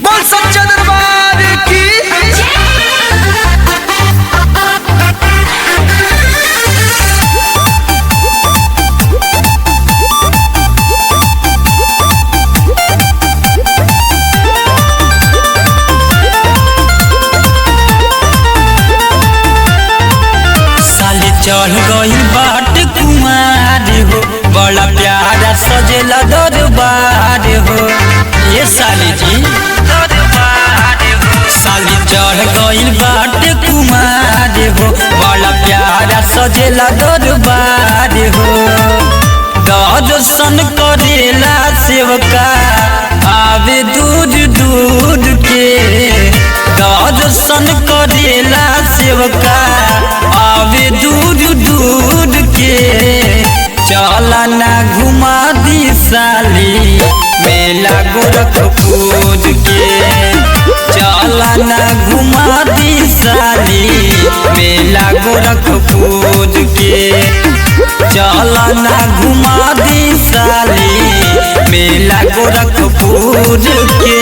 बोल सच्चा दरबार की। चढ़ गई बाट कुमार हो, बड़ा प्यारा सजेला दरबार हो। ये साली जी दरबार हो, साली चढ़ गई बाट कुमार हो, बड़ा प्यारा सजेला दरबार हो। दर्शन करेला सेवका आवे दूर दूर के, दर्शन करेला सेवका आवे दूर दूर के। चला ना घुमा दी साली मेला गोरखपुर के, चला ना घुमा दी साली मेला गोरखपुर के, चला ना घुमा दी साली मेला गोरखपुर के।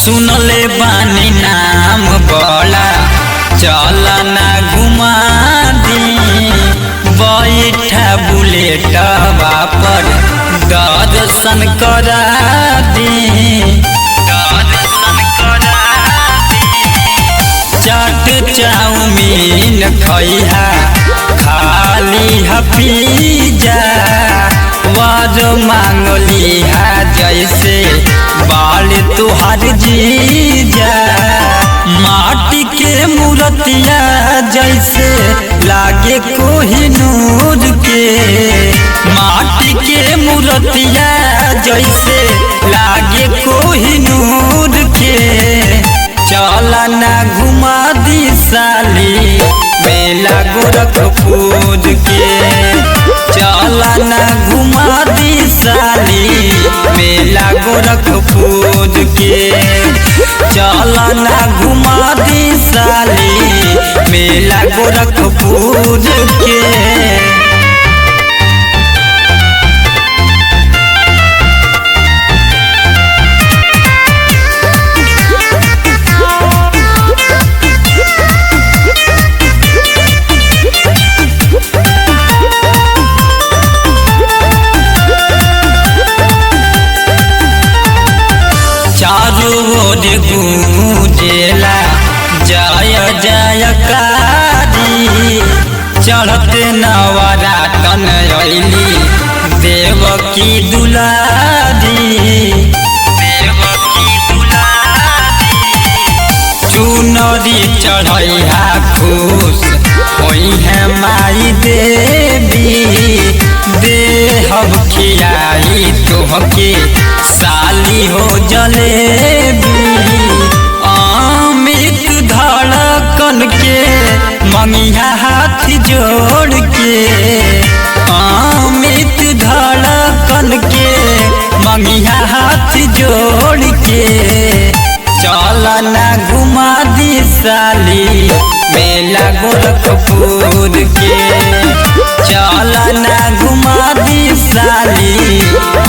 सुनले बानी नाम बड़ा, चला ना घुमा दी बैठा बुलेटवा पर दर्शन करा दी, दर्शन करा दी। चाट चाउमीन खैहा खाली पिज्जा, वाज मांगली है जैसे बाल तुहार जीजा। माटी के मूर्तिया जैसे लागे कोहिनूर के, माटी के मूर्तिया जैसे लागे कोहिनूर के। चला ना घुमा दी साली मेला गोरखपुर के, चला ना घुमा दी साली मेला गोरखपुर के, चला ना घुमा दी साली मेला गोरखपुर के। चारू ओर गूंजेला जय जयकारी, चढ़ते नवरातन अइली देवकी दुलारी, देवकी दुलारी। चुनरी चढ़ैहा खुश होई है माई देवी, देहब खियाई तोहके साली हो जलेबी। अमित धड़कन के मंगिया हाथ जोड़ के, अमित धड़कन के मंगिया हाथ जोड़ के। चला ना घुमा दी साली मेला गोरखपुर के, चला ना घुमा दी साली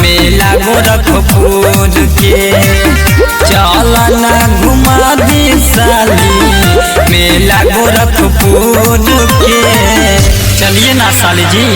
मेला गोरखपुर के, चला ना घुमा दी साली मेला गोरखपुर के। चलिए ना साली जी।